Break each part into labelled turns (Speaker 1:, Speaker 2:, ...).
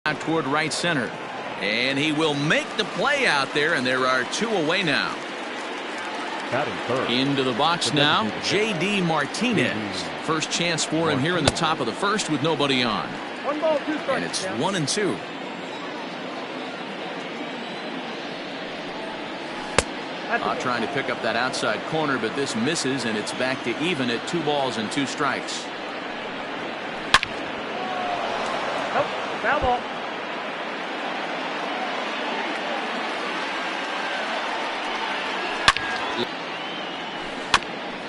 Speaker 1: out toward right center. And he will make the play out there, and there are 2 away now. Into the box now, J.D. Martinez. First chance for him here in the top of the first with nobody on.
Speaker 2: 1 ball, 2 strikes.
Speaker 1: And it's 1-2. Trying to pick up that outside corner, but this misses, and it's back to even at 2 balls and 2 strikes.
Speaker 2: Nope, foul ball.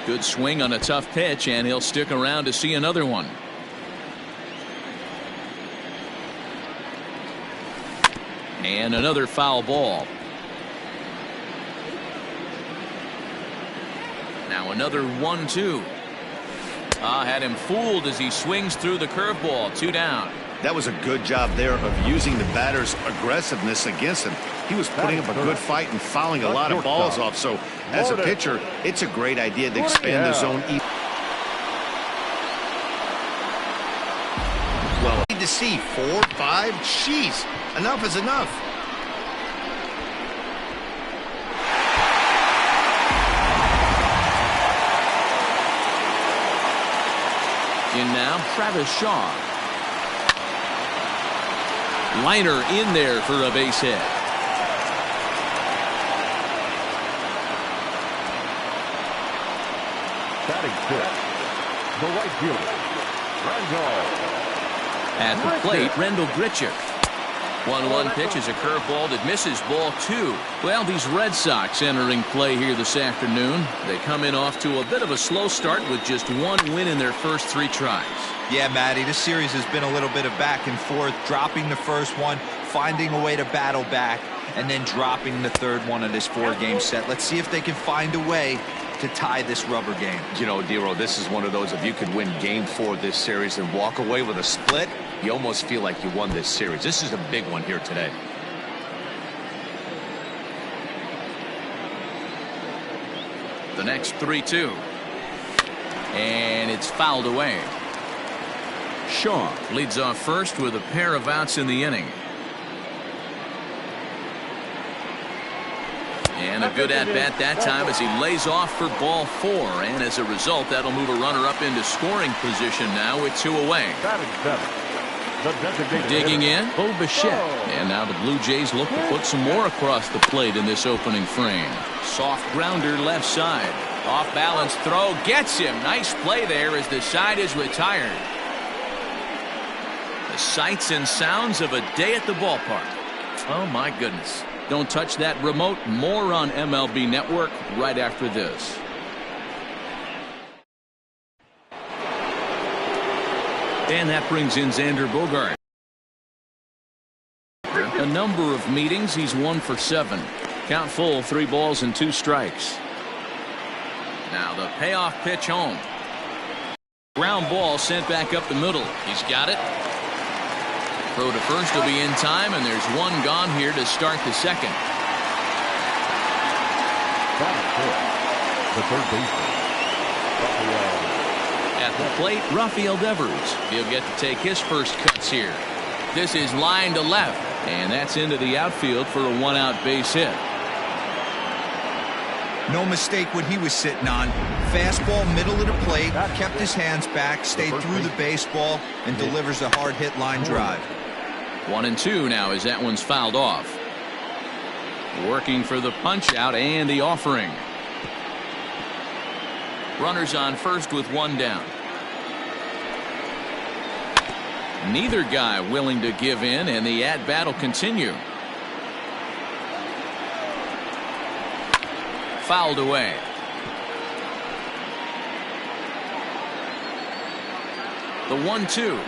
Speaker 1: Good swing on a tough pitch, and he'll stick around to see another one. And another foul ball. Now another 1-2. Had him fooled as he swings through the curveball. 2 down.
Speaker 3: That was a good job there of using the batter's aggressiveness against him. He was putting up a good fight and fouling a lot of balls off. So as a pitcher, it's a great idea to expand the zone. Well, I need to see 4, 5. Jeez, enough is enough.
Speaker 1: In now, Travis Shaw. Liner in there for a base hit.
Speaker 4: Batting fifth, the right fielder, Rendell.
Speaker 1: At the plate, Rendell Grichuk. 1-1 pitch is a curveball that misses, ball 2. Well, these Red Sox entering play here this afternoon. They come in off to a bit of a slow start with just 1 win in their first 3 tries.
Speaker 5: Yeah, Matty, this series has been a little bit of back and forth, dropping the first one, finding a way to battle back, and then dropping the third one of this 4-game set. Let's see if they can find a way to tie this rubber game.
Speaker 6: You know, Dero, this is one of those, if you could win game 4 of this series and walk away with a split, you almost feel like you won this series. This is a big one here today.
Speaker 1: The next 3-2. And it's fouled away. Shaw leads off first with a pair of outs in the inning. And a good at-bat that time as he lays off for ball 4. And as a result, that'll move a runner up into scoring position now with 2 away. Digging in, Bo Bichette. And now the Blue Jays look to put some more across the plate in this opening frame. Soft grounder left side. Off balance throw gets him. Nice play there as the side is retired. The sights and sounds of a day at the ballpark. Oh my goodness. Don't touch that remote. More on MLB Network right after this. And that brings in Xander Bogart. A number of meetings. He's 1 for 7. Count full, 3 balls and 2 strikes. Now the payoff pitch home. Ground ball sent back up the middle. He's got it. Throw to first will be in time, and there's 1 gone here to start the second.
Speaker 4: The third baseman,
Speaker 1: At the plate, Rafael Devers. He'll get to take his first cuts here. This is line to left, and that's into the outfield for a 1-out base hit.
Speaker 5: No mistake what he was sitting on. Fastball middle of the plate, kept his hands back, stayed through the baseball, and delivers a hard hit line drive.
Speaker 1: 1-2 now as that one's fouled off. Working for the punch out and the offering. Runners on first with 1 down. Neither guy willing to give in, and the at-bat will continue. Fouled away. The 1-2.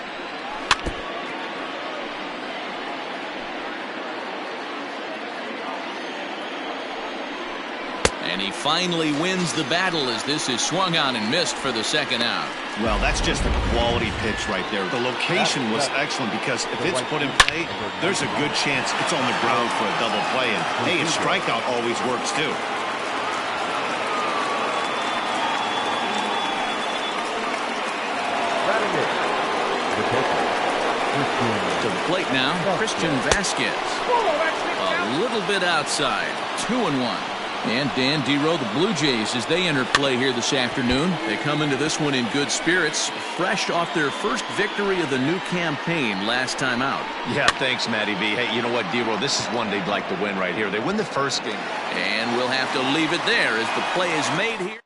Speaker 1: And he finally wins the battle as this is swung on and missed for the second out.
Speaker 3: Well, that's just a quality pitch right there. The location was excellent because if it's put in play, there's a good chance it's on the ground for a double play. And hey, a strikeout always works too.
Speaker 4: the pitcher, 15.
Speaker 1: To the plate now, Christian Vasquez. A little bit outside. 2-1. And Dan Dero, the Blue Jays, as they enter play here this afternoon. They come into this one in good spirits, fresh off their first victory of the new campaign last time out.
Speaker 6: Yeah, thanks, Matty B. Hey, you know what, Dero? This is one they'd like to win right here. They win the first game.
Speaker 1: And we'll have to leave it there as the play is made here.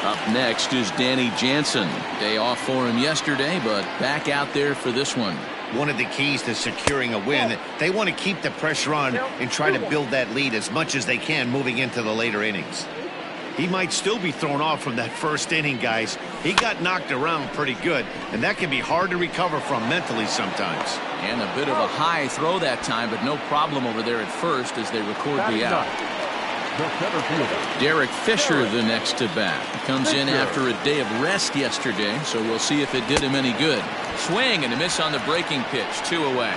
Speaker 1: Up next is Danny Jansen. Day off for him yesterday, but back out there for this one.
Speaker 3: One of the keys to securing a win, they want to keep the pressure on and try to build that lead as much as they can moving into the later innings. He might still be thrown off from that first inning, guys. He got knocked around pretty good, and that can be hard to recover from mentally sometimes.
Speaker 1: And a bit of a high throw that time, but no problem over there at first as they record the out. Derek Fisher the next to bat. Comes in after a day of rest yesterday, so we'll see if it did him any good. Swing and a miss on the breaking pitch. 2 away.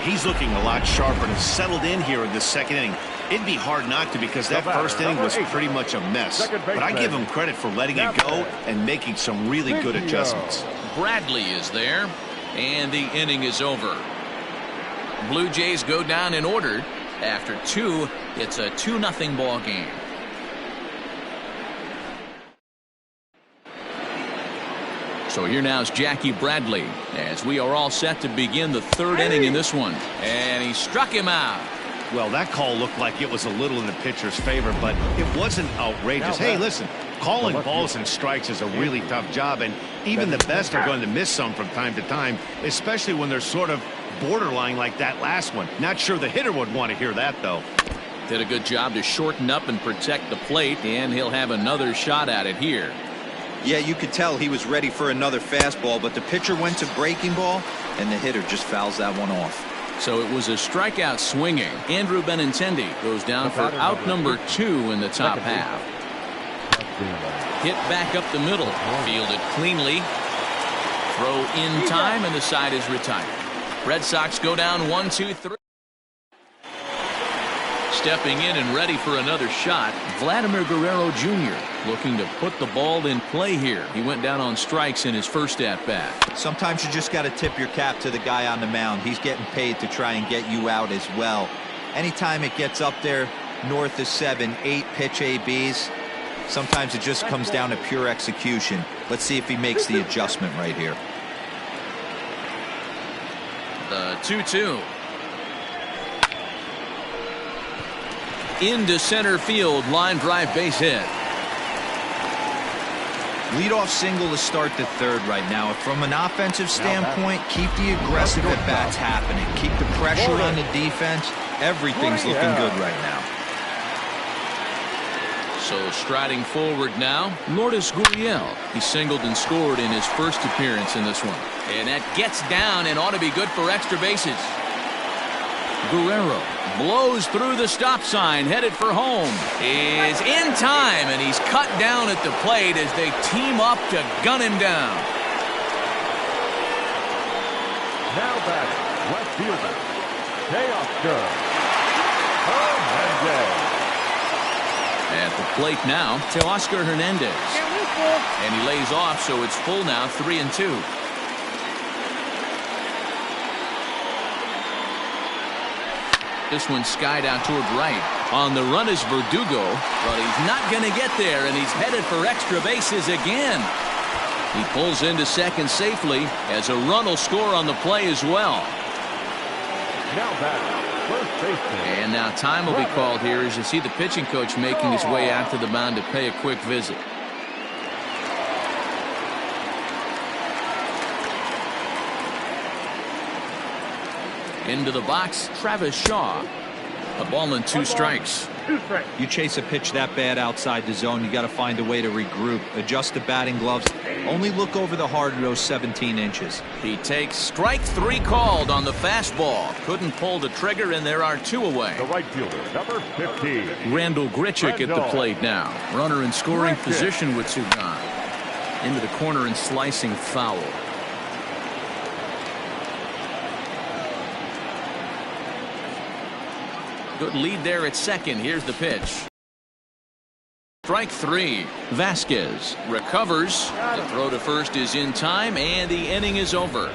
Speaker 3: He's looking a lot sharper and settled in here in the second inning. It'd be hard not to because that first inning was pretty much a mess. But I give him credit for letting it go and making some really good adjustments.
Speaker 1: Bradley is there, and the inning is over. Blue Jays go down in order. After 2, it's a 2-0 ball game. So here now is Jackie Bradley as we are all set to begin the third inning in this one. And he struck him out.
Speaker 3: Well, that call looked like it was a little in the pitcher's favor, but it wasn't outrageous. Hey, listen, calling balls and strikes is a really tough job, and even the best are going to miss some from time to time, especially when they're sort of borderline like that last one. Not sure the hitter would want to hear that, though.
Speaker 1: Did a good job to shorten up and protect the plate, and he'll have another shot at it here.
Speaker 5: Yeah, you could tell he was ready for another fastball, but the pitcher went to breaking ball, and the hitter just fouls that one off.
Speaker 1: So it was a strikeout swinging. Andrew Benintendi goes down for out number 2 in the top half. Hit back up the middle. Fielded cleanly. Throw in time, and the side is retired. Red Sox go down 1-2-3. Stepping in and ready for another shot, Vladimir Guerrero Jr. looking to put the ball in play here. He went down on strikes in his first at-bat.
Speaker 5: Sometimes you just got to tip your cap to the guy on the mound. He's getting paid to try and get you out as well. Anytime it gets up there north of 7, 8 pitch ABs, sometimes it just comes down to pure execution. Let's see if he makes the adjustment right here.
Speaker 1: The 2-2. Into center field, line drive base hit.
Speaker 5: Leadoff single to start the third right now. From an offensive standpoint, keep the aggressive at-bats happening. Keep the pressure on the defense. Everything's looking good right now.
Speaker 1: So striding forward now, Lourdes Gurriel. He singled and scored in his first appearance in this one. And that gets down and ought to be good for extra bases. Guerrero blows through the stop sign, headed for home. Is in time, and he's cut down at the plate as they team up to gun him down.
Speaker 4: Now back, left fielder, Teoscar Hernandez.
Speaker 1: At the plate now, Teoscar Hernandez. And he lays off, so it's full now, 3-2. This one skied out toward right. On the run is Verdugo, but he's not going to get there, and he's headed for extra bases again. He pulls into second safely as a run will score on the play as well.
Speaker 4: Now back, first baseman.
Speaker 1: And now time will be called here as you see the pitching coach making his way out to the mound to pay a quick visit. Into the box, Travis Shaw. A ball and 2 strikes.
Speaker 5: You chase a pitch that bad outside the zone, you got to find a way to regroup, adjust the batting gloves, only look over the heart of those 17 inches.
Speaker 1: He takes strike 3 called on the fastball. Couldn't pull the trigger, and there are 2 away.
Speaker 4: The right fielder, number 15.
Speaker 1: Randall Grichuk at the plate now. Runner in scoring position with 2 gone. Into the corner and slicing foul. Good lead there at second. Here's the pitch. Strike three. Vasquez recovers. The throw to first is in time, and the inning is over.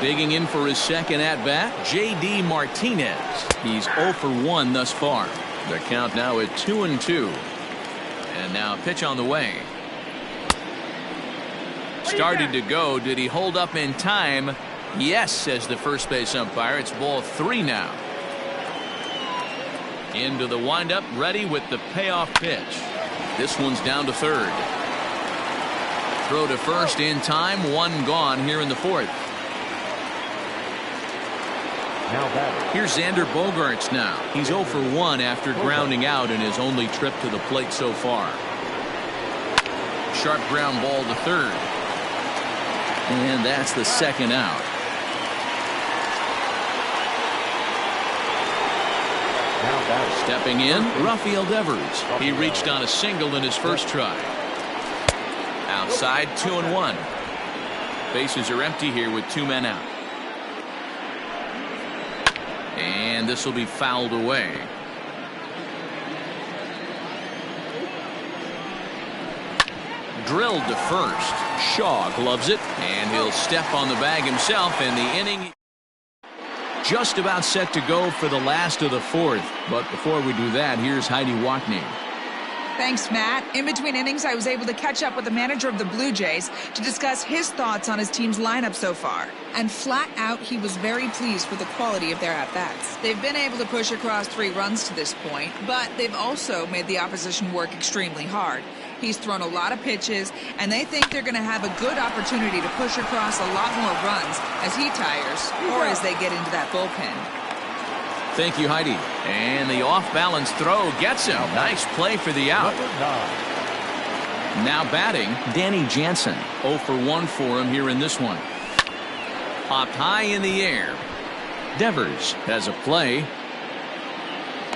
Speaker 1: Digging in for his second at-bat, J.D. Martinez. He's 0 for 1 thus far. The count now at 2-2. And now a pitch on the way. Started to go. Did he hold up in time? Yes, says the first base umpire. It's ball 3 now. Into the windup, ready with the payoff pitch. This one's down to third. Throw to first in time. 1 gone here in the fourth.
Speaker 4: Now batting.
Speaker 1: Here's Xander Bogaerts now. He's 0 for 1 after grounding out in his only trip to the plate so far. Sharp ground ball to third. And that's the second out. Stepping in, Rafael Devers. He reached on a single in his first try. Outside, 2-1. Bases are empty here with 2 men out. And this will be fouled away. Drilled to first. Shaw gloves it, and he'll step on the bag himself, and the inning just about set to go for the last of the fourth. But before we do that, here's Heidi Wackney.
Speaker 7: Thanks, Matt. In between innings, I was able to catch up with the manager of the Blue Jays to discuss his thoughts on his team's lineup so far. And flat out, he was very pleased with the quality of their at-bats. They've been able to push across 3 runs to this point, but they've also made the opposition work extremely hard. He's thrown a lot of pitches, and they think they're going to have a good opportunity to push across a lot more runs as he tires or as they get into that bullpen.
Speaker 1: Thank you, Heidi. And the off-balance throw gets him. Nice play for the out. Now batting, Danny Jansen. 0 for 1 for him here in this one. Popped high in the air. Devers has a play.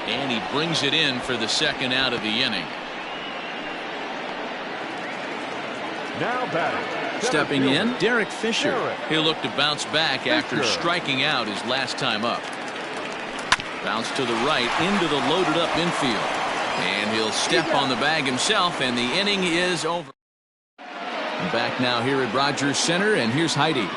Speaker 1: And he brings it in for the second out of the inning.
Speaker 4: Now batting.
Speaker 1: Stepping in, Derek Fisher. He'll look to bounce back after striking out his last time up. Bounce to the right into the loaded up infield. And he'll step on the bag himself, and the inning is over. Back now here at Rogers Center, and here's Heidi.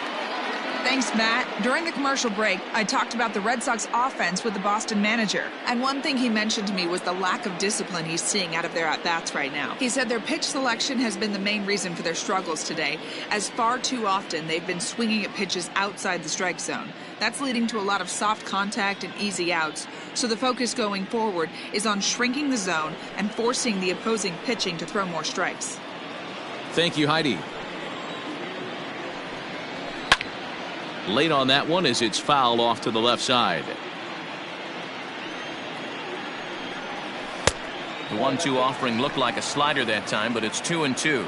Speaker 7: Thanks, Matt. During the commercial break, I talked about the Red Sox offense with the Boston manager. And one thing he mentioned to me was the lack of discipline he's seeing out of their at-bats right now. He said their pitch selection has been the main reason for their struggles today, as far too often they've been swinging at pitches outside the strike zone. That's leading to a lot of soft contact and easy outs. So the focus going forward is on shrinking the zone and forcing the opposing pitching to throw more strikes.
Speaker 1: Thank you, Heidi. Late on that one as it's fouled off to the left side. The 1-2 offering looked like a slider that time, but it's 2-2.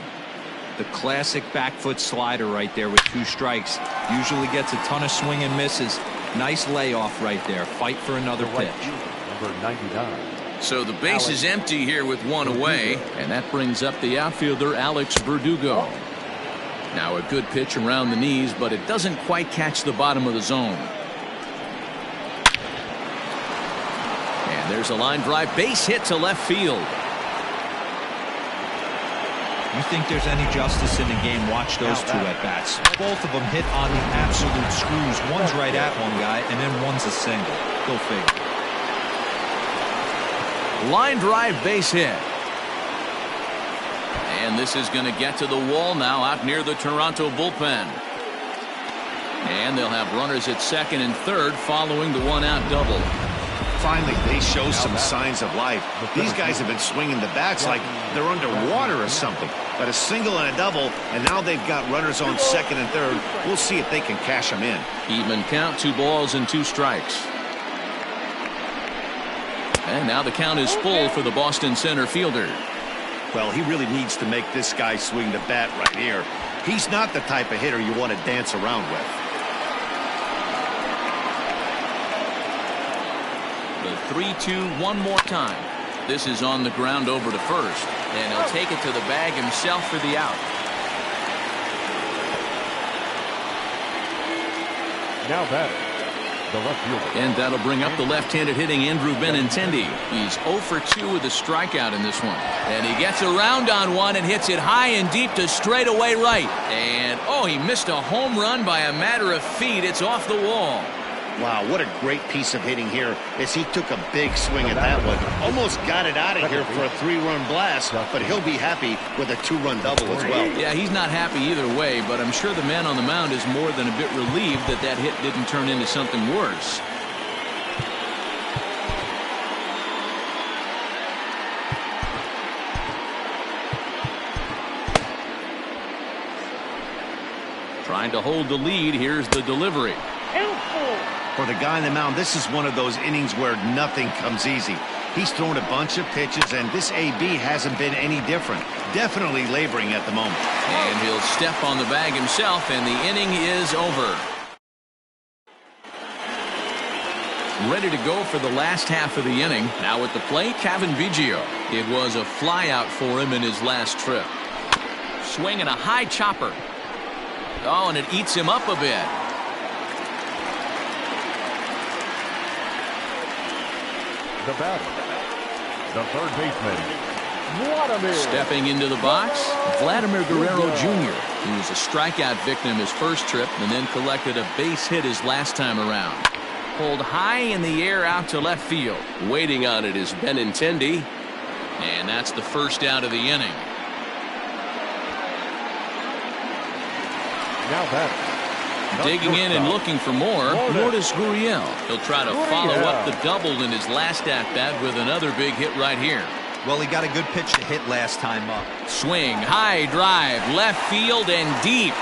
Speaker 5: The classic back foot slider right there with 2 strikes. Usually gets a ton of swing and misses. Nice layoff right there. Fight for another pitch.
Speaker 4: Number 99.
Speaker 1: So the base is empty here with 1 away, and that brings up the outfielder Alex Verdugo. Now a good pitch around the knees, but it doesn't quite catch the bottom of the zone. And there's a line drive base hit to left field.
Speaker 5: You think there's any justice in the game, watch those 2 at-bats. Both of them hit on the absolute screws. One's right at one guy, and then one's a single. Go figure.
Speaker 1: Line drive base hit. And this is going to get to the wall now out near the Toronto bullpen. And they'll have runners at second and third following the 1-out double.
Speaker 3: Finally, they show some signs of life. These guys have been swinging the bats like they're underwater or something. But a single and a double, and now they've got runners on second and third. We'll see if they can cash them in.
Speaker 1: Even count, 2 balls and 2 strikes. And now the count is full for the Boston center fielder.
Speaker 3: Well, he really needs to make this guy swing the bat right here. He's not the type of hitter you want to dance around with.
Speaker 1: The 3-2 one more time. This is on the ground over to first, and he'll take it to the bag himself for the out.
Speaker 4: Now batting, The left fielder.
Speaker 1: And that'll bring up the left-handed hitting Andrew Benintendi. He's 0 for 2 with a strikeout in this one. And he gets around on one and hits it high and deep to straightaway right. And, oh, he missed a home run by a matter of feet. It's off the wall.
Speaker 3: Wow, what a great piece of hitting here as he took a big swing at that one. Almost got it out of here for a 3-run blast, but he'll be happy with a 2-run double as well.
Speaker 1: Yeah, he's not happy either way, but I'm sure the man on the mound is more than a bit relieved that that hit didn't turn into something worse. Trying to hold the lead. Here's the delivery.
Speaker 3: For the guy on the mound, this is one of those innings where nothing comes easy. He's thrown a bunch of pitches, and this AB hasn't been any different. Definitely laboring at the moment.
Speaker 1: And he'll step on the bag himself, and the inning is over. Ready to go for the last half of the inning. Now at the plate, Kevin Biggio. It was a flyout for him in his last trip. Swinging a high chopper. Oh, and it eats him up a bit.
Speaker 4: The batter, the third baseman,
Speaker 1: Stepping into the box, Vladimir Guerrero Jr. He was a strikeout victim his first trip and then collected a base hit his last time around. Pulled high in the air out to left field. Waiting on it is Benintendi. And that's the first out of the inning.
Speaker 4: Now batting.
Speaker 1: Digging in and looking for more, Lourdes Gurriel. He'll try to follow up the double in his last at-bat with another big hit right here.
Speaker 5: Well, he got a good pitch to hit last time up.
Speaker 1: Swing, high drive, left field and deep.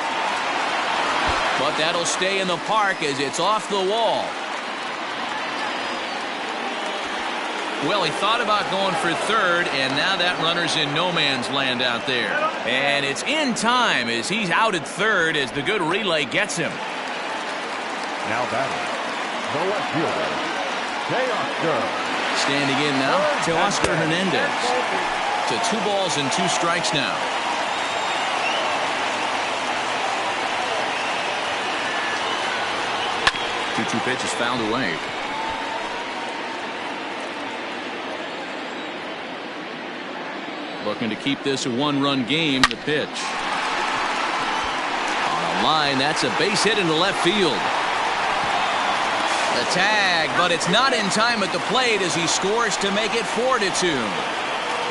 Speaker 1: But that'll stay in the park as it's off the wall. Well, he thought about going for third, and now that runner's in no man's land out there. And it's in time as he's out at third as the good relay gets him.
Speaker 4: Now batting, the left fielder, Teoscar.
Speaker 1: Standing in now, Teoscar Hernandez. To 2 balls and 2 strikes now. Two pitches fouled away. Looking to keep this a 1-run game. The pitch. On a line, that's a base hit into left field. The tag, but it's not in time at the plate as he scores to make it 4-2.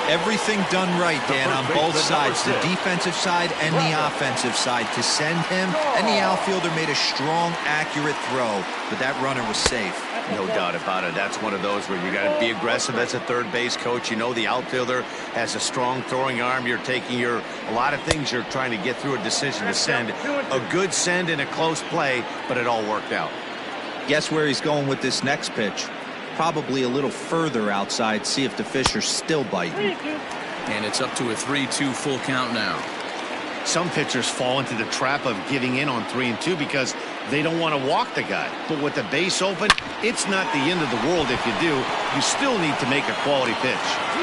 Speaker 5: Everything done right, Dan, on both sides, the defensive side and the offensive side. To send him, and the outfielder made a strong, accurate throw, but that runner was safe.
Speaker 3: No doubt about it. That's one of those where you got to be aggressive as a third base coach. You know the outfielder has a strong throwing arm. You're taking a lot of things you're trying to get through a decision to send. A good send in a close play, but it all worked out.
Speaker 5: Guess where he's going with this next pitch? Probably a little further outside, see if the fish are still biting.
Speaker 1: And it's up to a 3-2 full count now.
Speaker 3: Some pitchers fall into the trap of giving in on 3-2 because they don't want to walk the guy. But with the base open, it's not the end of the world if you do. You still need to make a quality pitch.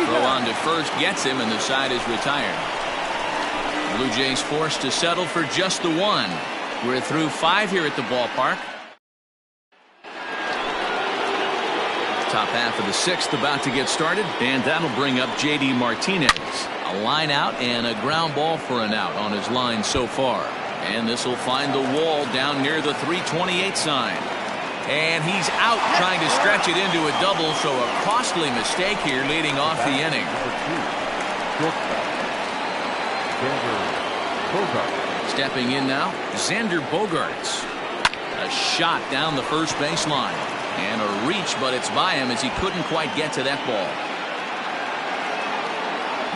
Speaker 1: Throw on to first gets him, and the side is retired. Blue Jays forced to settle for just the 1. We're through 5 here at the ballpark. Top half of the 6th about to get started, and that'll bring up J.D. Martinez. A line out and a ground ball for an out on his line so far. And this will find the wall down near the 328 sign. And he's out trying to stretch it into a double, so a costly mistake here leading off the inning. Stepping in now, Xander Bogaerts. A shot down the first baseline. And a reach, but it's by him as he couldn't quite get to that ball.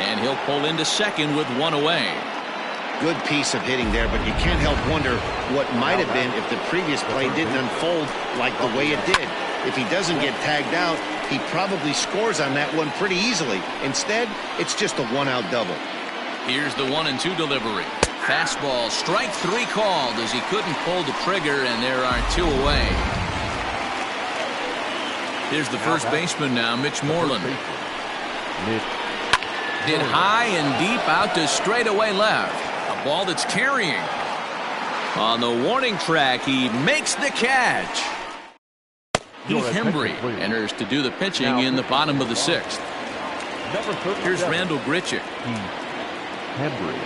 Speaker 1: And he'll pull into second with 1 away.
Speaker 3: Good piece of hitting there, but you can't help wonder what might have been if the previous play didn't unfold like the way it did. If he doesn't get tagged out, he probably scores on that one pretty easily. Instead, it's just a 1-out double.
Speaker 1: Here's the 1-2 delivery. Fastball, strike 3 called as he couldn't pull the trigger, and there are 2 away. Here's the first baseman now, Mitch Moreland. Hit high and deep out to straightaway left. A ball that's carrying. On the warning track, he makes the catch. Heath Hembry enters to do the pitching in the bottom of the 6th. Here's Randall Grichuk.
Speaker 4: Hembry.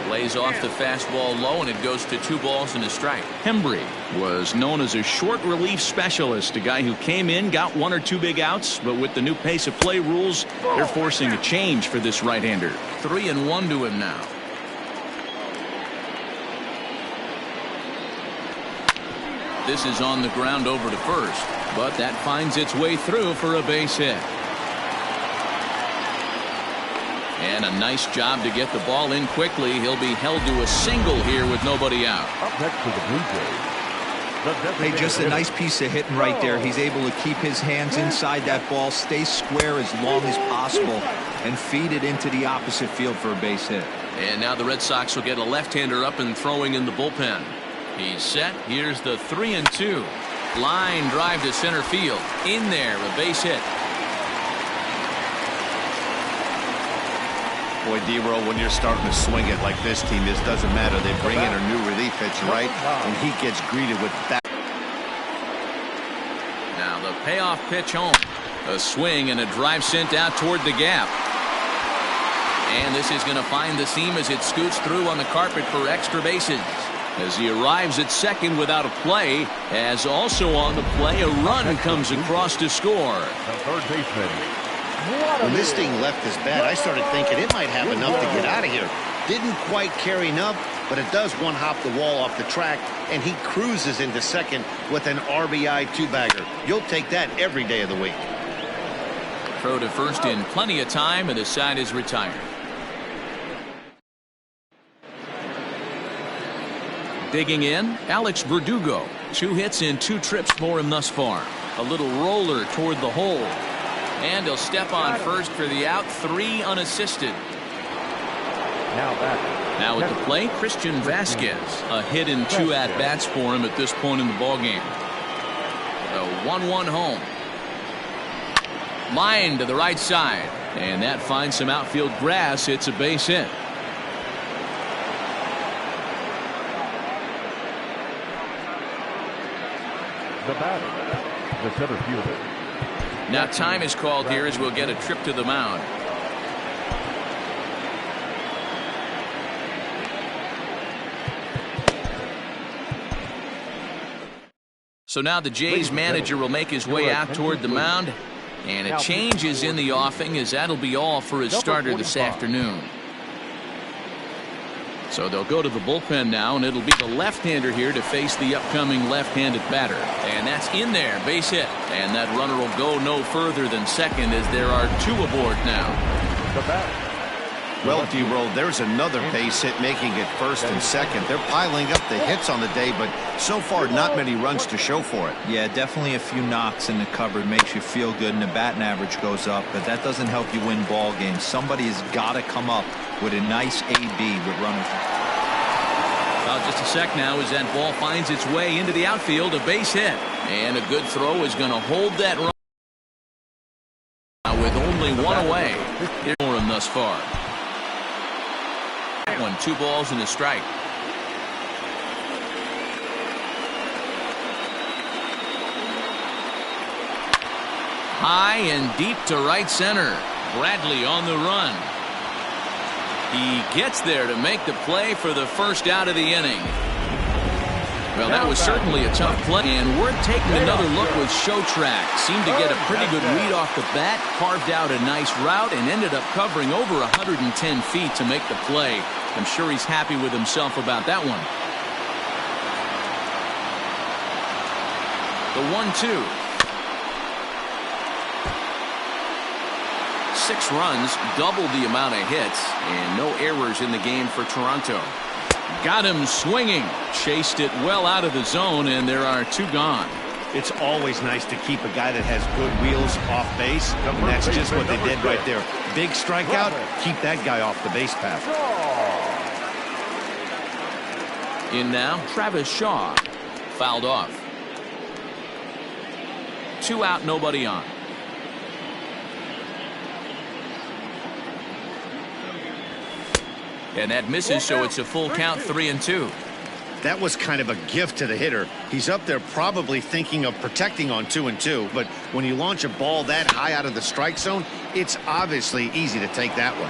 Speaker 1: Lays off the fastball low, and it goes to 2 balls and a strike. Hembry was known as a short relief specialist, a guy who came in, got 1 or 2 big outs, but with the new pace of play rules, they're forcing a change for this right-hander. 3-1 to him now. This is on the ground over to first, but that finds its way through for a base hit. And a nice job to get the ball in quickly. He'll be held to a single here with nobody out.
Speaker 4: Up next to the Blue Jays.
Speaker 5: Hey, just a nice piece of hitting right there. He's able to keep his hands inside that ball, stay square as long as possible, and feed it into the opposite field for a base hit.
Speaker 1: And now the Red Sox will get a left-hander up and throwing in the bullpen. He's set. Here's the 3-2. Line drive to center field. In there, a base hit.
Speaker 3: Boy, D-Roll, when you're starting to swing it like this team is, doesn't matter. They bring in a new relief pitcher, right? And he gets greeted with that.
Speaker 1: Now the payoff pitch home. A swing and a drive sent out toward the gap. And this is going to find the seam as it scoots through on the carpet for extra bases. As he arrives at second without a play, as also on the play, a run comes across to score.
Speaker 4: The third baseman.
Speaker 3: When this thing left his bat, I started thinking it might have enough to get out of here. Didn't quite carry enough, but it does one-hop the wall off the track, and he cruises into second with an RBI 2-bagger. You'll take that every day of the week.
Speaker 1: Throw to first in plenty of time, and the side is retired. Digging in, Alex Verdugo. 2 hits and 2 trips for him thus far. A little roller toward the hole. And he'll step on first for the out. 3 unassisted. Now at the plate, Christian Vasquez. A hit and 2 at-bats for him at this point in the ballgame. The 1-1 home. Line to the right side. And that finds some outfield grass. It's a base hit.
Speaker 4: The batter, the center fielder.
Speaker 1: Now time is called here as we'll get a trip to the mound. So now the Jays manager will make his way out toward the mound, and a change is in the offing, as that'll be all for his starter this afternoon. So they'll go to the bullpen now, and it'll be the left-hander here to face the upcoming left-handed batter. And that's in there, base hit. And that runner will go no further than second, as there are 2 aboard now.
Speaker 4: The batter.
Speaker 3: Well, D-Roll, there's another base hit making it first and second. They're piling up the hits on the day, but so far not many runs to show for it.
Speaker 5: Yeah, definitely a few knocks in the cupboard makes you feel good, and the batting average goes up, but that doesn't help you win ball games. Somebody has got to come up with a nice AB with runners.
Speaker 1: Well, just a sec now as that ball finds its way into the outfield. A base hit. And a good throw is going to hold that run with only 1 away. Here's for him thus far. 2 balls and a strike. High and deep to right center. Bradley on the run. He gets there to make the play for the first out of the inning. Well, that was certainly a tough play, and we're taking another look with Showtrack. Seemed to get a pretty good read off the bat, carved out a nice route, and ended up covering over 110 feet to make the play. I'm sure he's happy with himself about that one. The 1-2. 6 runs, double the amount of hits, and no errors in the game for Toronto. Got him swinging, chased it well out of the zone, and there are 2 gone.
Speaker 3: It's always nice to keep a guy that has good wheels off base, and that's just what they did right there. Big strikeout, keep that guy off the base path.
Speaker 1: In now, Travis Shaw, fouled off. 2 out, nobody on. And that misses, so it's a full count, 3-2.
Speaker 3: That was kind of a gift to the hitter. He's up there probably thinking of protecting on 2-2, but when you launch a ball that high out of the strike zone, it's obviously easy to take that one.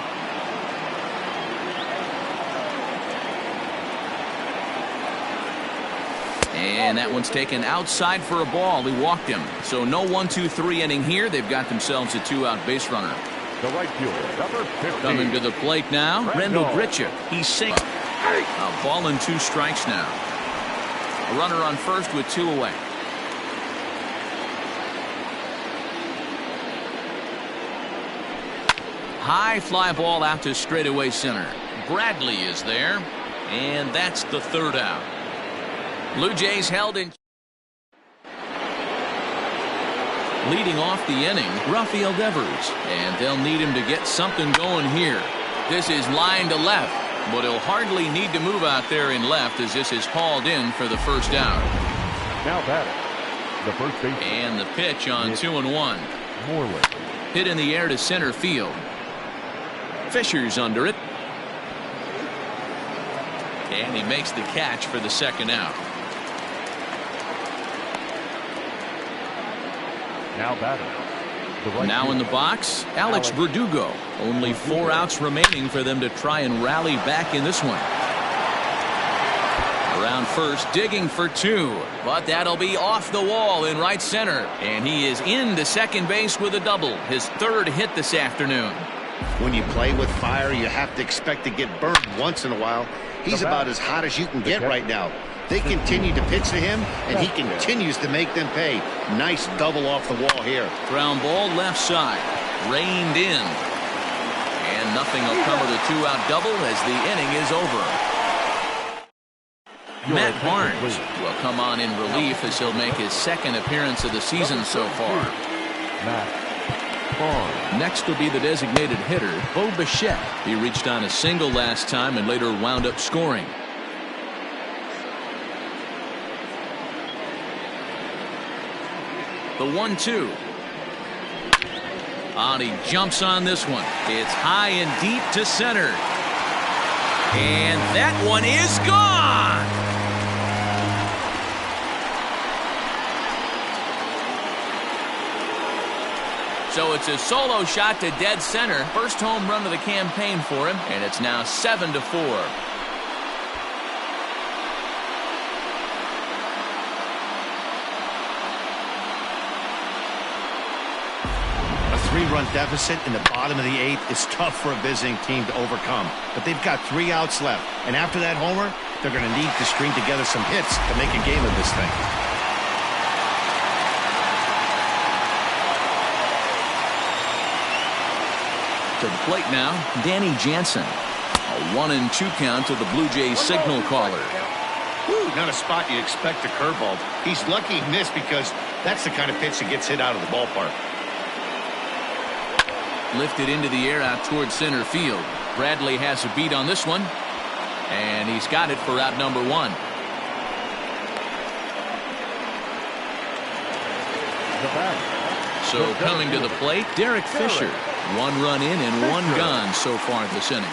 Speaker 1: And that one's taken outside for a ball. He walked him. So no 1-2-3 inning here. They've got themselves a 2-out base runner.
Speaker 4: The right fielder, number 15.
Speaker 1: Coming to the plate now, Rendell Gritchuk. He's safe. A ball and 2 strikes now. A runner on first with 2 away. High fly ball out to straightaway center. Bradley is there, and that's the 3rd out. Blue Jays held in. Leading off the inning, Rafael Devers, and they'll need him to get something going here. This is line to left, but he'll hardly need to move out there in left as this is hauled in for the 1st out.
Speaker 4: Now batting, the first baseman.
Speaker 1: And the pitch on 2-1.
Speaker 4: Moreland.
Speaker 1: Hit in the air to center field. Fisher's under it. And he makes the catch for the 2nd out.
Speaker 4: Now batting.
Speaker 1: Now in the box, Alex Verdugo. Only 4 outs remaining for them to try and rally back in this one. Around first, digging for 2, but that'll be off the wall in right center, and he is into second base with a double, his 3rd hit this afternoon.
Speaker 3: When you play with fire, you have to expect to get burned once in a while. He's about as hot as you can get right now. They continue to pitch to him, and he continues to make them pay. Nice double off the wall here.
Speaker 1: Ground ball left side, reined in, and nothing will come of the 2-out double as the inning is over. Matt Barnes will come on in relief as he'll make his 2nd appearance of the season so far.
Speaker 4: Matt Barnes.
Speaker 1: Next will be the designated hitter, Bo Bichette. He reached on a single last time and later wound up scoring. The 1-2. And he jumps on this one. It's high and deep to center. And that one is gone. So it's a solo shot to dead center. First home run of the campaign for him, and it's now 7-4.
Speaker 3: A 3-run deficit in the bottom of the 8th is tough for a visiting team to overcome. But they've got 3 outs left, and after that homer, they're going to need to string together some hits to make a game of this thing.
Speaker 1: To the plate now, Danny Jansen. A 1-2 count to the Blue Jays signal caller.
Speaker 3: Whew, not a spot you'd expect a curveball. He's lucky he missed because that's the kind of pitch that gets hit out of the ballpark.
Speaker 1: Lifted into the air out towards center field. Bradley has a beat on this one, and he's got it for out number 1. So coming to the plate, Derek Fisher. 1 run in and 1 gone so far this inning.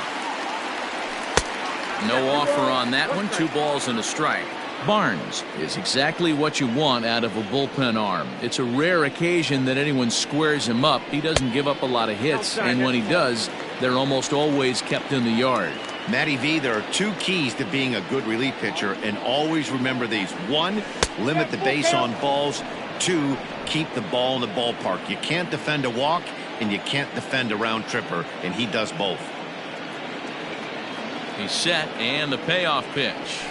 Speaker 1: No offer on that one. 2 balls and a strike. Barnes is exactly what you want out of a bullpen arm. It's a rare occasion that anyone squares him up. He doesn't give up a lot of hits, and when he does, they're almost always kept in the yard.
Speaker 3: Matty V, there are 2 keys to being a good relief pitcher, and always remember these. 1, limit the base on balls. 2, keep the ball in the ballpark. You can't defend a walk, and you can't defend a round tripper, and he does both.
Speaker 1: He's set, and the payoff pitch.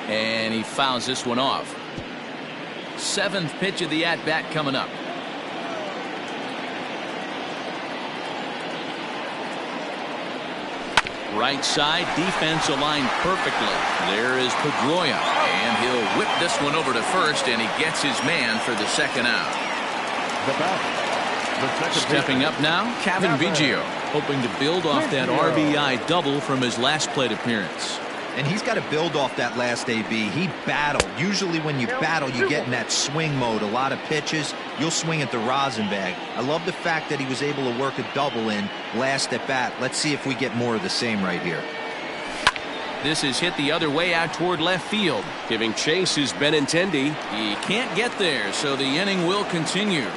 Speaker 1: And he fouls this one off. 7th pitch of the at-bat coming up. Right side, defense aligned perfectly. There is Pedroia, and he'll whip this one over to first, and he gets his man for the 2nd out.
Speaker 4: The batter.
Speaker 1: Stepping up now, Kevin Biggio, hoping to build off that RBI double from his last plate appearance.
Speaker 5: And he's got to build off that last AB. He battled. Usually when you battle, you get in that swing mode. A lot of pitches, you'll swing at the rosin bag. I love the fact that he was able to work a double in last at bat. Let's see if we get more of the same right here.
Speaker 1: This is hit the other way out toward left field.
Speaker 8: Giving chase is Benintendi.
Speaker 1: He can't get there, so the inning will continue.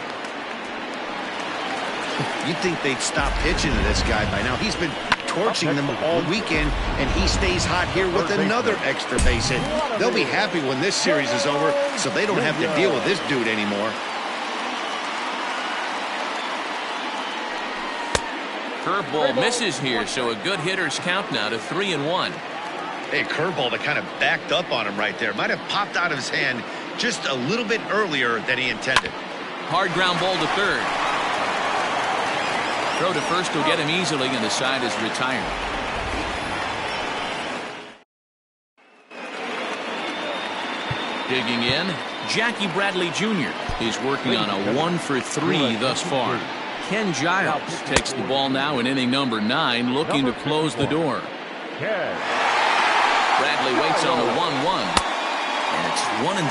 Speaker 3: You'd think they'd stop pitching to this guy by now. He's been torching them all weekend, and he stays hot here with another extra base hit. They'll be happy when this series is over, so they don't have to deal with this dude anymore.
Speaker 1: Curveball misses here, so a good hitter's count now to 3-1.
Speaker 3: Hey, curveball that kind of backed up on him right there. Might have popped out of his hand just a little bit earlier than he intended.
Speaker 1: Hard ground ball to third. Throw to first will get him easily, and the side is retired. Digging in, Jackie Bradley Jr. is working on a 1-for-3 thus far. Ken Giles takes the ball now in inning number 9, looking to close the door. Bradley waits on the 1-1, and it's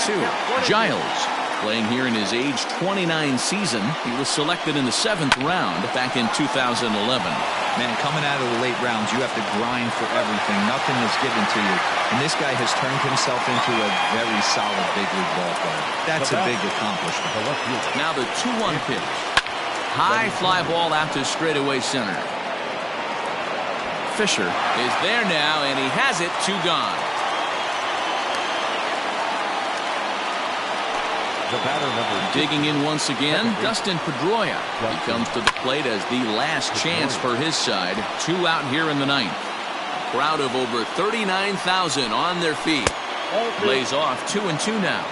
Speaker 1: 1-2. Giles playing here in his age 29 season. He was selected in the 7th round back in 2011.
Speaker 5: Man, coming out of the late rounds, you have to grind for everything. Nothing is given to you. And this guy has turned himself into a very solid big league ball player. That's a big accomplishment.
Speaker 1: Now the 2-1 pitch. High fly ball out to straightaway center. Fisher is there now, and he has it. 2 gone.
Speaker 4: The batter number
Speaker 1: Digging in once again, Dustin Pedroia. He comes to the plate as the last chance for his side. 2 out here in the 9th. A crowd of over 39,000 on their feet. Lays off 2-2 now.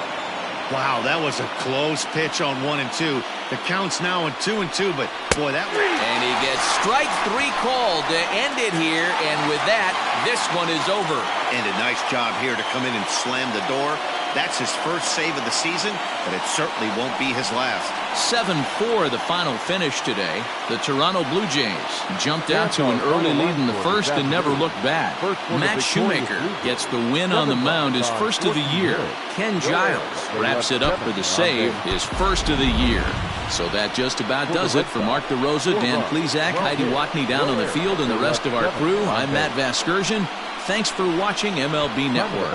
Speaker 3: Wow, that was a close pitch on 1-2. The count's now at 2-2, but boy, that was...
Speaker 1: And he gets strike 3 called to end it here, and with that, this one is over.
Speaker 3: And a nice job here to come in and slam the door. That's his first save of the season, but it certainly won't be his last.
Speaker 1: 7-4 the final finish today. The Toronto Blue Jays jumped out to an early lead in the first and never looked back. Matt Shoemaker gets the win on the mound, his first of the year. Ken Giles wraps it up for the save, his first of the year. So that just about does it. For Mark DeRosa, Dan Plesac, Heidi Watney down on the field, and the rest of our crew, I'm Matt Vasgersian. Thanks for watching MLB Network.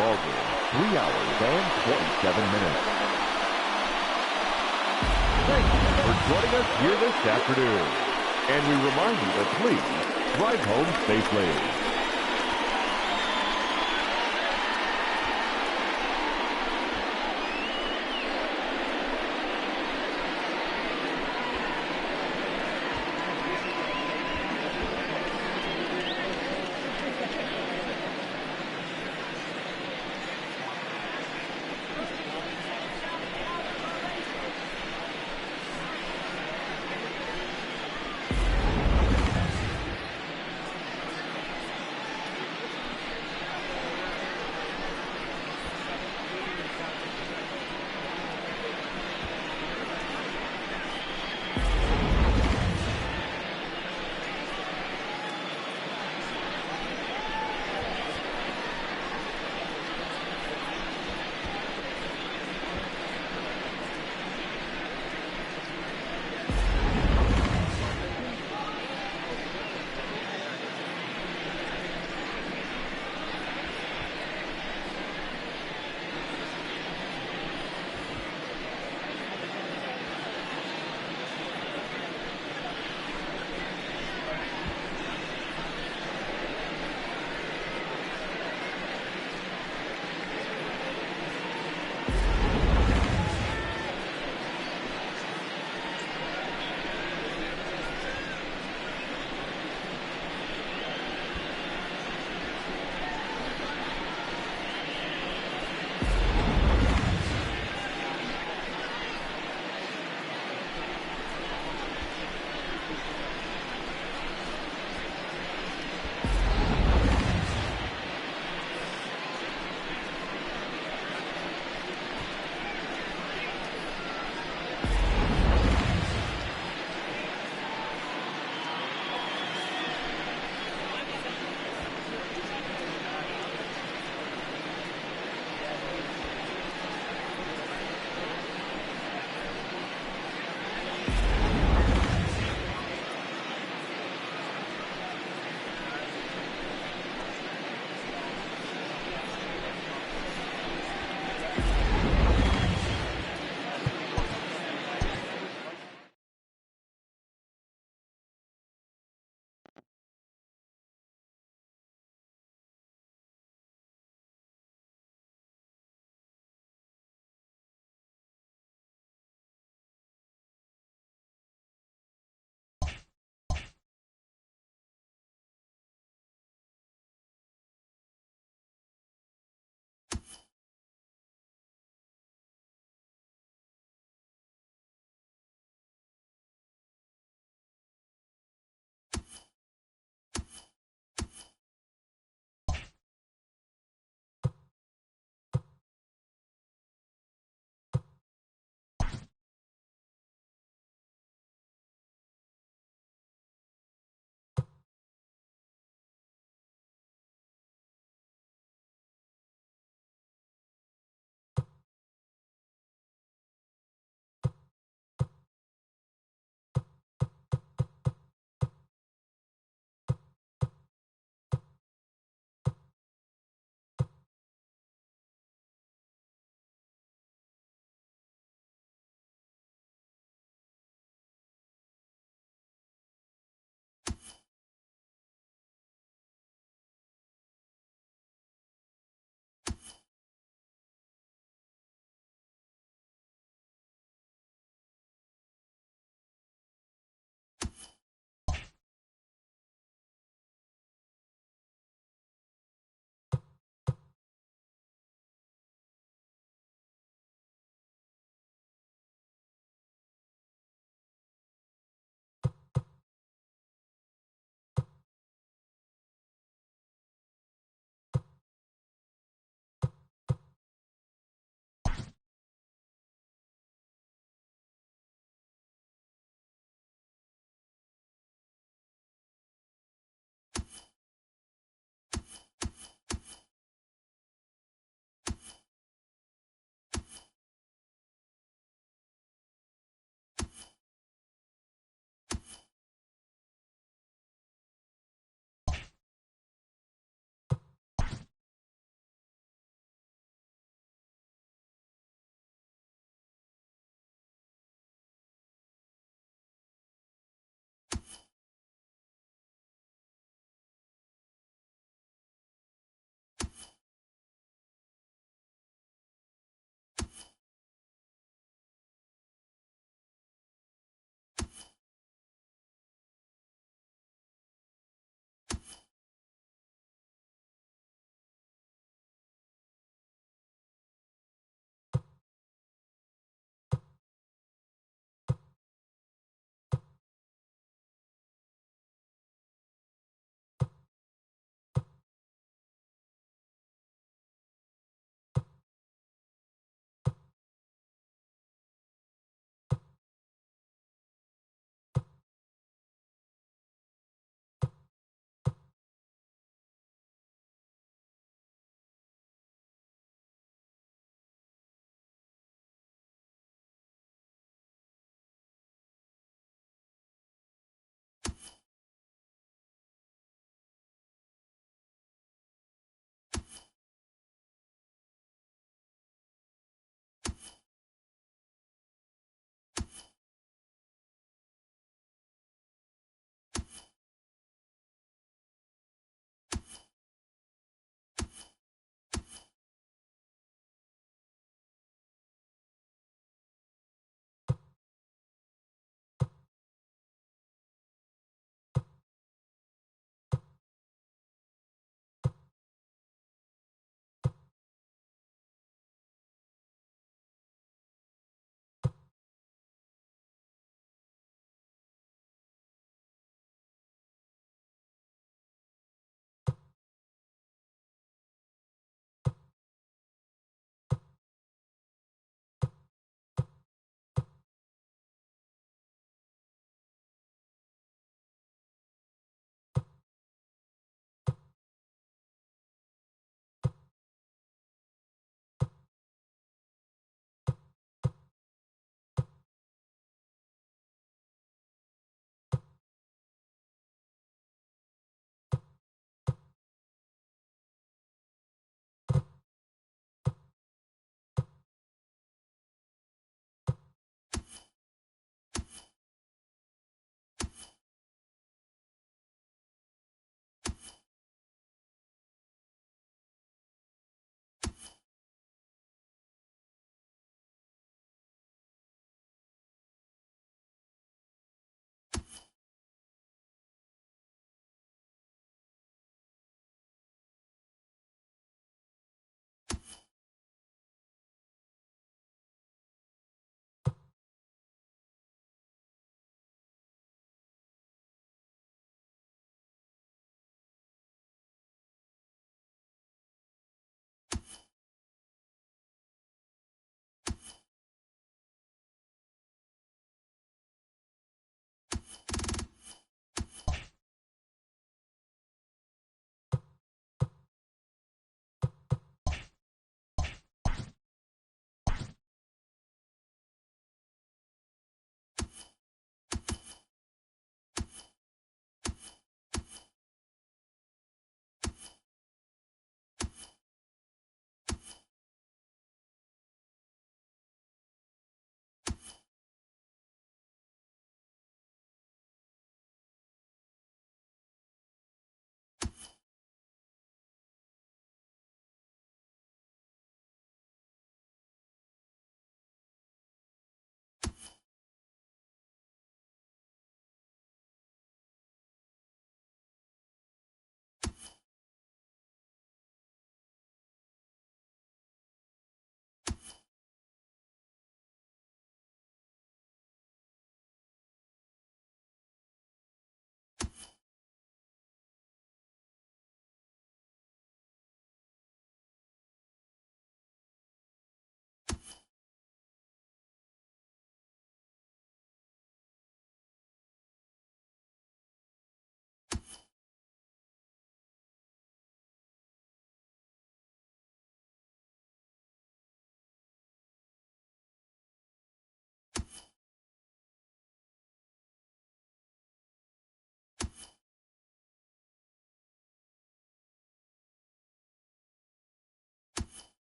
Speaker 4: 3 hours and 27 minutes. Thank you for joining us here this afternoon. And we remind you to please drive home safely.